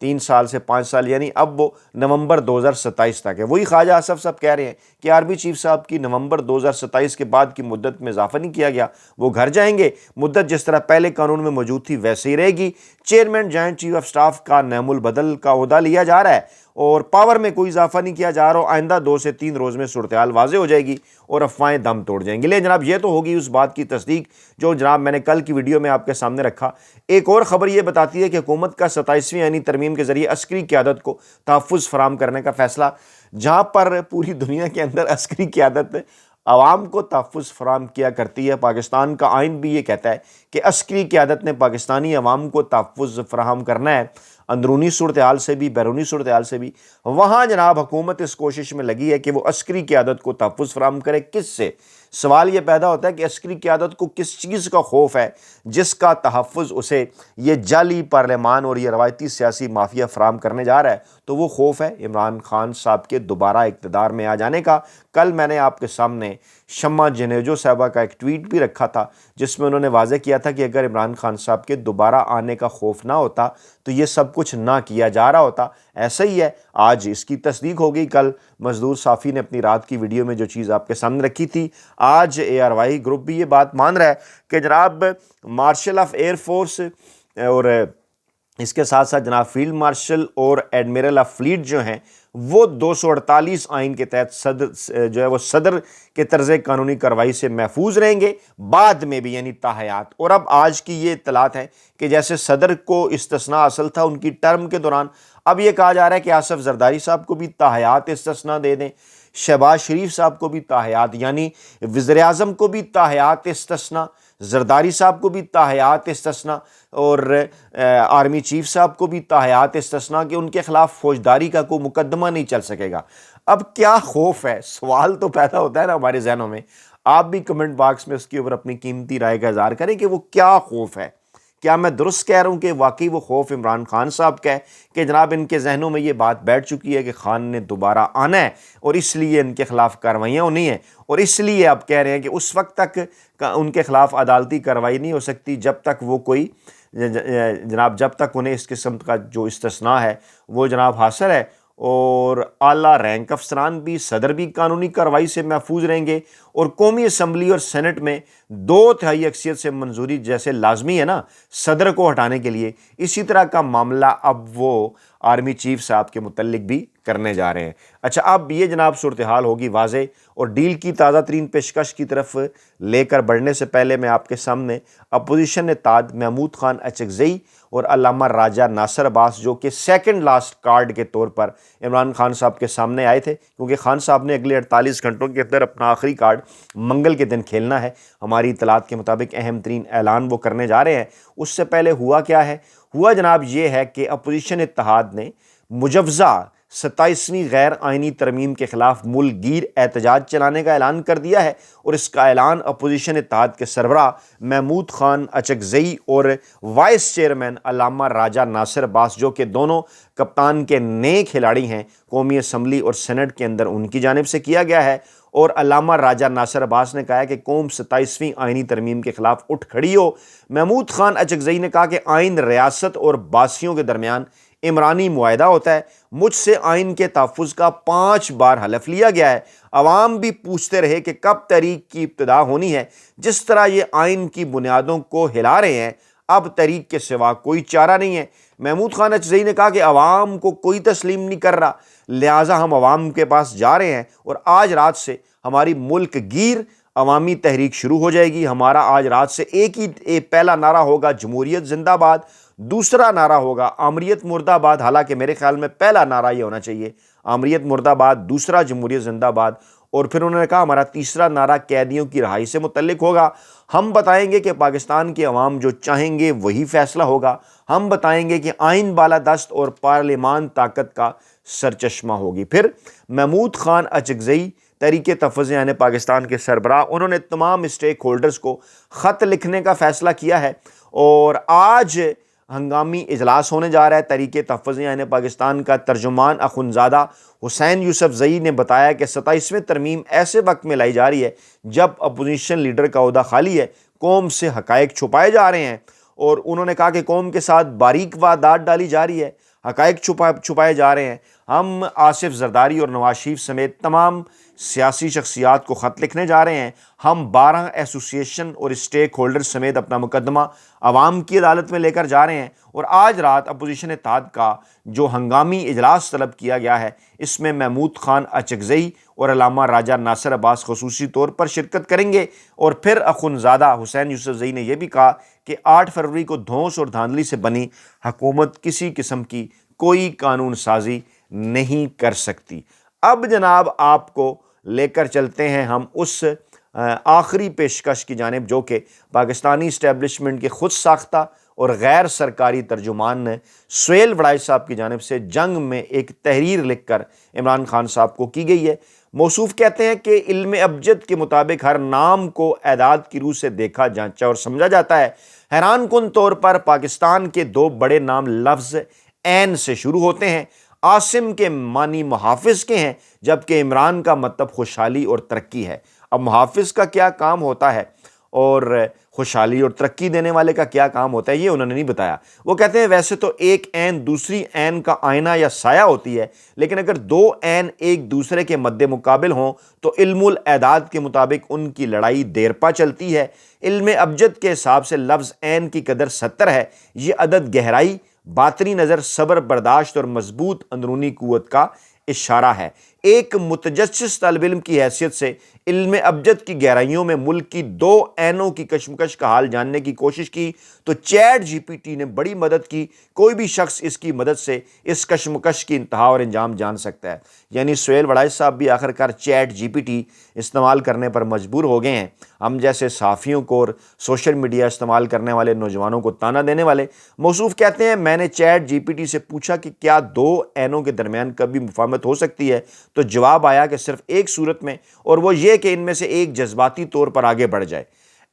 3 سال سے 5 سال، یعنی اب وہ نومبر 2027 تک ہے۔ وہی خواجہ آصف صاحب کہہ رہے ہیں کہ آرمی چیف صاحب کی نومبر 2027 کے بعد کی مدت میں اضافہ نہیں کیا گیا، وہ گھر جائیں گے، مدت جس طرح پہلے قانون میں موجود تھی ویسے ہی رہے گی۔ Chairman joint chief of staff کا نعم البدل کا عہدہ لیا جا رہا ہے اور پاور میں کوئی اضافہ نہیں کیا جا رہا۔ آئندہ 2 سے 3 روز میں صورتحال واضح ہو جائے گی اور افواہیں دم توڑ جائیں گی۔ لیکن جناب یہ تو ہوگی اس بات کی تصدیق جو جناب میں نے کل کی ویڈیو میں آپ کے سامنے رکھا۔ ایک اور خبر یہ بتاتی ہے کہ حکومت کا 27ویں آئینی ترمیم کے ذریعے عسکری قیادت کو تحفظ فراہم کرنے کا فیصلہ، جہاں پر پوری دنیا کے اندر عسکری قیادت عوام کو تحفظ فراہم کیا کرتی ہے، پاکستان کا آئین بھی یہ کہتا ہے کہ عسکری قیادت نے پاکستانی عوام کو تحفظ فراہم کرنا ہے، اندرونی صورتحال سے بھی بیرونی صورتحال سے بھی۔ وہاں جناب حکومت اس کوشش میں لگی ہے کہ وہ عسکری قیادت کو تحفظ فراہم کرے۔ کس سے؟ سوال یہ پیدا ہوتا ہے کہ عسکری قیادت کو کس چیز کا خوف ہے جس کا تحفظ اسے یہ جعلی پارلیمان اور یہ روایتی سیاسی مافیا فراہم کرنے جا رہا ہے؟ تو وہ خوف ہے عمران خان صاحب کے دوبارہ اقتدار میں آ جانے کا۔ کل میں نے آپ کے سامنے شمع جنیجو صاحبہ کا ایک ٹویٹ بھی رکھا تھا جس میں انہوں نے واضح کیا تھا کہ اگر عمران خان صاحب کے دوبارہ آنے کا خوف نہ ہوتا تو یہ سب کچھ نہ کیا جا رہا ہوتا۔ ایسا ہی ہے، آج اس کی تصدیق ہو گئی۔ کل مزدور صافی نے اپنی رات کی ویڈیو میں جو چیز آپ کے سامنے رکھی تھی، آج ARY گروپ بھی یہ بات مان رہا ہے کہ جناب مارشل آف ایئر فورس اور اس کے ساتھ ساتھ جناب فیلڈ مارشل اور ایڈمرل آف فلیٹ جو ہیں وہ 248 آئین کے تحت صدر کے طرز قانونی کارروائی سے محفوظ رہیں گے بعد میں بھی، یعنی تاحیات۔ اور اب آج کی یہ اطلاعات ہیں کہ جیسے صدر کو استثناء حاصل تھا ان کی ٹرم کے دوران، اب یہ کہا جا رہا ہے کہ آصف زرداری صاحب کو بھی تاحیات استثناء دے دیں، شہباز شریف صاحب کو بھی تاحیات، یعنی وزیر اعظم کو بھی تاحیات استثناء، زرداری صاحب کو بھی تاحیات استثناء اور آرمی چیف صاحب کو بھی تاحیات استثناء کہ ان کے خلاف فوجداری کا کوئی مقدمہ نہیں چل سکے گا۔ اب کیا خوف ہے؟ سوال تو پیدا ہوتا ہے نا ہمارے ذہنوں میں۔ آپ بھی کمنٹ باکس میں اس کے اوپر اپنی قیمتی رائے کا اظہار کریں کہ وہ کیا خوف ہے۔ کیا میں درست کہہ رہا ہوں کہ واقعی وہ خوف عمران خان صاحب کا ہے کہ جناب ان کے ذہنوں میں یہ بات بیٹھ چکی ہے کہ خان نے دوبارہ آنا ہے اور اس لیے ان کے خلاف کارروائیاں ہونی ہیں، اور اس لیے اب کہہ رہے ہیں کہ اس وقت تک ان کے خلاف عدالتی کارروائی نہیں ہو سکتی جب تک وہ کوئی جناب جب تک انہیں اس قسم کا جو استثناء ہے وہ جناب حاصل ہے، اور اعلیٰ رینک افسران بھی صدر بھی قانونی کارروائی سے محفوظ رہیں گے، اور قومی اسمبلی اور سینٹ میں 2/3 اکثریت سے منظوری جیسے لازمی ہے نا صدر کو ہٹانے کے لیے، اسی طرح کا معاملہ اب وہ آرمی چیف صاحب کے متعلق بھی کرنے جا رہے ہیں۔ اچھا، اب یہ جناب صورتحال ہوگی واضح، اور ڈیل کی تازہ ترین پیشکش کی طرف لے کر بڑھنے سے پہلے میں آپ کے سامنے اپوزیشن نتاد محمود خان اچکزئی اور علامہ راجہ ناصر عباس جو کہ سیکنڈ لاسٹ کارڈ کے طور پر عمران خان صاحب کے سامنے آئے تھے، کیونکہ خان صاحب نے اگلے 48 گھنٹوں کے اندر اپنا آخری کارڈ منگل کے دن کھیلنا ہے۔ ہماری اطلاعات کے مطابق اہم ترین اعلان وہ کرنے جا رہے ہیں۔ اس سے پہلے ہوا کیا ہے؟ ہوا جناب یہ ہے کہ اپوزیشن اتحاد نے مجوزہ 27ویں غیر آئینی ترمیم کے خلاف ملک گیر احتجاج چلانے کا اعلان کر دیا ہے، اور اس کا اعلان اپوزیشن اتحاد کے سربراہ محمود خان اچکزئی اور وائس چیئرمین علامہ راجہ ناصر عباس جو کہ دونوں کپتان کے نئے کھلاڑی ہیں قومی اسمبلی اور سینٹ کے اندر، ان کی جانب سے کیا گیا ہے۔ اور علامہ راجہ ناصر عباس نے کہا ہے کہ قوم 27ویں آئینی ترمیم کے خلاف اٹھ کھڑی ہو۔ محمود خان اچکزئی نے کہا کہ آئین ریاست اور باسیوں کے درمیان عمرانی معاہدہ ہوتا ہے، مجھ سے آئین کے تحفظ کا 5 بار حلف لیا گیا ہے، عوام بھی پوچھتے رہے کہ کب تحریک کی ابتدا ہونی ہے، جس طرح یہ آئین کی بنیادوں کو ہلا رہے ہیں اب تحریک کے سوا کوئی چارہ نہیں ہے۔ محمود خان اچکزئی نے کہا کہ عوام کو کوئی تسلیم نہیں کر رہا، لہٰذا ہم عوام کے پاس جا رہے ہیں، اور آج رات سے ہماری ملک گیر عوامی تحریک شروع ہو جائے گی۔ ہمارا آج رات سے ایک ہی پہلا نعرہ ہوگا جمہوریت زندہ باد، دوسرا نعرہ ہوگا آمریت مرد آباد، حالانکہ میرے خیال میں پہلا نعرہ یہ ہونا چاہیے آمریت مرد آباد، دوسرا جمہوریت زندہ باد، اور پھر انہوں نے کہا ہمارا تیسرا نعرہ قیدیوں کی رہائی سے متعلق ہوگا۔ ہم بتائیں گے کہ پاکستان کے عوام جو چاہیں گے وہی فیصلہ ہوگا، ہم بتائیں گے کہ آئین بالادست اور پارلیمان طاقت کا سرچشمہ ہوگی۔ پھر محمود خان اچکزئی تحریک تحفظ یعنی پاکستان کے سربراہ، انہوں نے تمام اسٹیک ہولڈرز کو خط لکھنے کا فیصلہ کیا ہے، اور آج ہنگامی اجلاس ہونے جا رہا ہے۔ تحریک تحفظ یعنی پاکستان کا ترجمان اخندزادہ حسین یوسف زئی نے بتایا کہ 27ویں ترمیم ایسے وقت میں لائی جا رہی ہے جب اپوزیشن لیڈر کا عہدہ خالی ہے، قوم سے حقائق چھپائے جا رہے ہیں، اور انہوں نے کہا کہ قوم کے ساتھ باریک وعدات ڈالی جا رہی ہے، حقائق چھپائے جا رہے ہیں۔ ہم آصف زرداری اور نواز شریف سمیت تمام سیاسی شخصیات کو خط لکھنے جا رہے ہیں۔ ہم 12 ایسوسیشن اور اسٹیک ہولڈر سمیت اپنا مقدمہ عوام کی عدالت میں لے کر جا رہے ہیں، اور آج رات اپوزیشن اتحاد کا جو ہنگامی اجلاس طلب کیا گیا ہے، اس میں محمود خان اچکزئی اور علامہ راجہ ناصر عباس خصوصی طور پر شرکت کریں گے۔ اور پھر اخونزادہ حسین یوسفزئی نے یہ بھی کہا کہ 8 فروری کو دھونس اور دھاندلی سے بنی حکومت کسی قسم کی کوئی قانون سازی نہیں کر سکتی۔ اب جناب آپ کو لے کر چلتے ہیں ہم اس آخری پیشکش کی جانب جو کہ پاکستانی اسٹیبلشمنٹ کے خود ساختہ اور غیر سرکاری ترجمان سہیل وڑائی صاحب کی جانب سے جنگ میں ایک تحریر لکھ کر عمران خان صاحب کو کی گئی ہے۔ موصوف کہتے ہیں کہ علم ابجد کے مطابق ہر نام کو اعداد کی روح سے دیکھا، جانچا اور سمجھا جاتا ہے۔ حیران کن طور پر پاکستان کے 2 بڑے نام لفظ عین سے شروع ہوتے ہیں۔ عاصم کے معنی محافظ کے ہیں، جبکہ عمران کا مطلب خوشحالی اور ترقی ہے۔ اب محافظ کا کیا کام ہوتا ہے اور خوشحالی اور ترقی دینے والے کا کیا کام ہوتا ہے، یہ انہوں نے نہیں بتایا۔ وہ کہتے ہیں ویسے تو ایک عین دوسری عین کا آئینہ یا سایہ ہوتی ہے، لیکن اگر 2 عین ایک دوسرے کے مد مقابل ہوں تو علم الاعداد کے مطابق ان کی لڑائی دیرپا چلتی ہے۔ علم ابجد کے حساب سے لفظ عین کی قدر 70 ہے۔ یہ عدد گہرائی، باطنی نظر، صبر، برداشت اور مضبوط اندرونی قوت کا اشارہ ہے۔ ایک متجسس طالب علم کی حیثیت سے علم ابجد کی گہرائیوں میں ملک کی 2 عینوں کی کشمکش کا حال جاننے کی کوشش کی تو چیٹ جی پی ٹی نے بڑی مدد کی۔ کوئی بھی شخص اس کی مدد سے اس کشمکش کی انتہا اور انجام جان سکتا ہے۔ یعنی سہیل وڑائی صاحب بھی آخر کار چیٹ جی پی ٹی استعمال کرنے پر مجبور ہو گئے ہیں۔ ہم جیسے صحافیوں کو اور سوشل میڈیا استعمال کرنے والے نوجوانوں کو تانا دینے والے موصوف کہتے ہیں میں نے چیٹ جی پی ٹی سے پوچھا کہ کیا 2 عینوں کے درمیان کبھی مفاہمت ہو سکتی ہے، تو جواب آیا کہ صرف ایک صورت میں، اور وہ یہ کہ ان میں سے ایک جذباتی طور پر آگے بڑھ جائے۔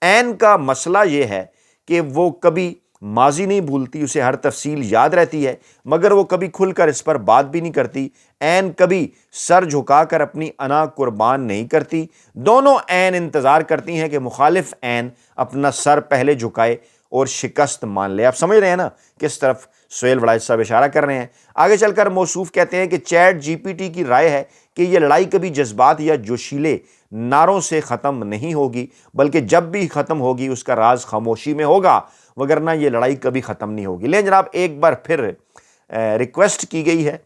عین کا مسئلہ یہ ہے کہ وہ کبھی ماضی نہیں بھولتی، اسے ہر تفصیل یاد رہتی ہے، مگر وہ کبھی کھل کر اس پر بات بھی نہیں کرتی۔ عین کبھی سر جھکا کر اپنی انا قربان نہیں کرتی۔ دونوں عین انتظار کرتی ہیں کہ مخالف عین اپنا سر پہلے جھکائے اور شکست مان لے۔ آپ سمجھ رہے ہیں نا کس طرف سہیل وڑائی صاحب اشارہ کر رہے ہیں۔ آگے چل کر موصوف کہتے ہیں کہ چیٹ جی پی ٹی کی رائے ہے کہ یہ لڑائی کبھی جذبات یا جوشیلے نعروں سے ختم نہیں ہوگی، بلکہ جب بھی ختم ہوگی اس کا راز خاموشی میں ہوگا، وگرنہ یہ لڑائی کبھی ختم نہیں ہوگی۔ لیکن جناب ایک بار پھر ریکویسٹ کی گئی ہے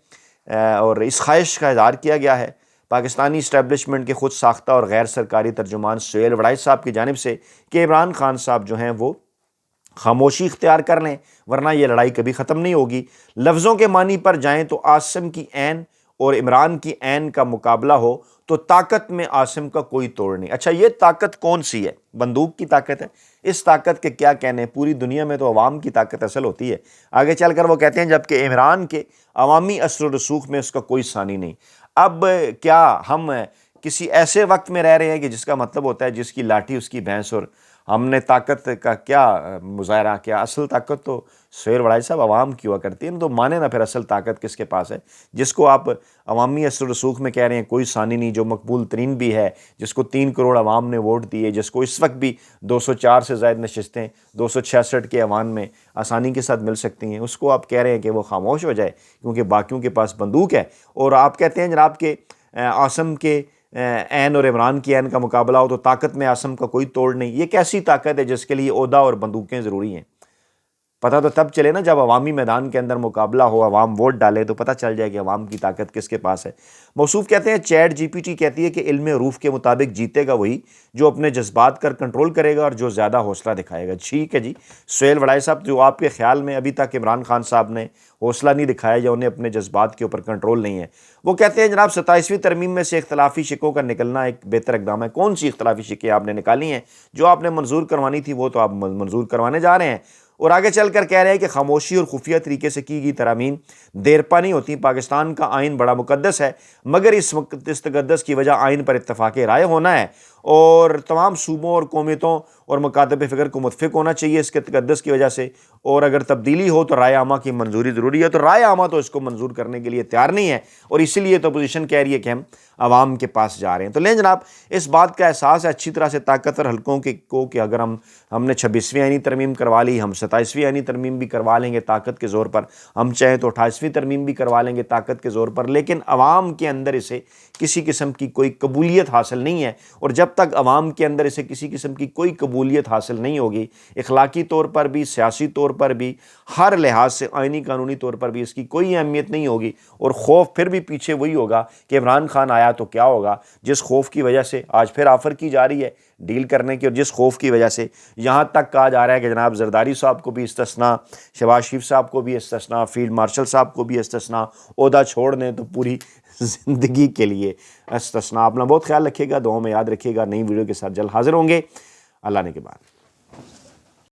اور اس خواہش کا اظہار کیا گیا ہے پاکستانی اسٹیبلشمنٹ کے خود ساختہ اور غیر سرکاری ترجمان سہیل وڑائی صاحب کی جانب سے کہ عمران خان صاحب جو ہیں وہ خاموشی اختیار کر لیں، ورنہ یہ لڑائی کبھی ختم نہیں ہوگی۔ لفظوں کے معنی پر جائیں تو عاصم کی عین اور عمران کی عین کا مقابلہ ہو تو طاقت میں عاصم کا کوئی توڑ نہیں۔ اچھا یہ طاقت کون سی ہے؟ بندوق کی طاقت ہے؟ اس طاقت کے کیا کہنے، پوری دنیا میں تو عوام کی طاقت اصل ہوتی ہے۔ آگے چل کر وہ کہتے ہیں جبکہ عمران کے عوامی اثر و رسوخ میں اس کا کوئی ثانی نہیں۔ اب کیا ہم کسی ایسے وقت میں رہ رہے ہیں کہ جس کا مطلب ہوتا ہے جس کی لاٹھی اس کی بھینس، اور ہم نے طاقت کا کیا مظاہرہ کیا؟ اصل طاقت تو سہیل وڑائی صاحب عوام کی ہوا کرتی ہے، تو مانے نا پھر اصل طاقت کس کے پاس ہے؟ جس کو آپ عوامی اثر و رسوخ میں کہہ رہے ہیں کوئی ثانی نہیں، جو مقبول ترین بھی ہے، جس کو 3 کروڑ عوام نے ووٹ دیے، جس کو اس وقت بھی 204 سے زائد نشستیں 266 کے ایوان میں آسانی کے ساتھ مل سکتی ہیں، اس کو آپ کہہ رہے ہیں کہ وہ خاموش ہو جائے کیونکہ باقیوں کے پاس بندوق ہے۔ اور آپ کہتے ہیں جناب کہ عاصم کے عین اور عمران کی عین کا مقابلہ ہو تو طاقت میں عاصم کا کوئی توڑ نہیں۔ یہ کیسی طاقت ہے جس کے لیے عہدہ اور بندوقیں ضروری ہیں؟ پتہ تو تب چلے نا جب عوامی میدان کے اندر مقابلہ ہو، عوام ووٹ ڈالے تو پتہ چل جائے کہ عوام کی طاقت کس کے پاس ہے۔ موصوف کہتے ہیں چیٹ جی پی ٹی کہتی ہے کہ علم عروف کے مطابق جیتے گا وہی جو اپنے جذبات کر کنٹرول کرے گا اور جو زیادہ حوصلہ دکھائے گا۔ ٹھیک ہے جی سہیل وڑائی صاحب، جو آپ کے خیال میں ابھی تک عمران خان صاحب نے حوصلہ نہیں دکھایا یا انہیں اپنے جذبات کے اوپر کنٹرول نہیں ہے، وہ کہتے ہیں جناب 27ویں ترمیم میں سے اختلافی شکوں کا نکلنا ایک بہتر اقدام ہے۔ کون سی اختلافی شکیں آپ نے نکالی ہیں؟ جو آپ نے منظور کروانی تھی وہ تو آپ منظور کروانے جا رہے ہیں۔ اور آگے چل کر کہہ رہے ہیں کہ خاموشی اور خفیہ طریقے سے کی گئی ترامیم دیرپا نہیں ہوتی۔ پاکستان کا آئین بڑا مقدس ہے، مگر اس تقدس کی وجہ آئین پر اتفاق رائے ہونا ہے، اور تمام صوبوں اور قومیتوں اور مکاتب فکر کو متفق ہونا چاہیے اس کے تقدس کی وجہ سے، اور اگر تبدیلی ہو تو رائے عامہ کی منظوری ضروری ہے، تو رائے عامہ تو اس کو منظور کرنے کے لیے تیار نہیں ہے، اور اسی لیے تو اپوزیشن کہہ رہی ہے کہ ہم عوام کے پاس جا رہے ہیں۔ تو لیں جناب، اس بات کا احساس ہے اچھی طرح سے طاقتور حلقوں کو کہ اگر ہم نے 26ویں آئینی ترمیم کروا لی، ہم 27ویں آئینی ترمیم بھی کروا لیں گے طاقت کے زور پر، ہم چاہیں تو 28ویں ترمیم بھی کروا لیں گے طاقت کے زور پر، لیکن عوام کے اندر اسے کسی قسم کی کوئی قبولیت حاصل نہیں ہے، اور جب تک عوام کے اندر اسے کسی قسم کی کوئی قبولیت حاصل نہیں ہوگی، اخلاقی طور پر بھی، سیاسی طور پر بھی، ہر لحاظ سے آئینی قانونی طور پر بھی اس کی کوئی اہمیت نہیں ہوگی، اور خوف پھر بھی پیچھے وہی ہوگا کہ عمران خان آیا تو کیا ہوگا، جس خوف کی وجہ سے آج پھر آفر کی جا رہی ہے ڈیل کرنے کی، اور جس خوف کی وجہ سے یہاں تک کہا جا رہا ہے کہ جناب زرداری صاحب کو بھی استثناء، شہباز شریف صاحب کو بھی استثناء، فیلڈ مارشل صاحب کو بھی استثناء، عہدہ چھوڑ دیں تو پوری زندگی کے لیے استثناء۔ اپنا بہت خیال رکھیے گا، دعاؤں میں یاد رکھیے گا۔ نئی ویڈیو کے ساتھ جلد حاضر ہوں گے، اللہ نے کے بعد۔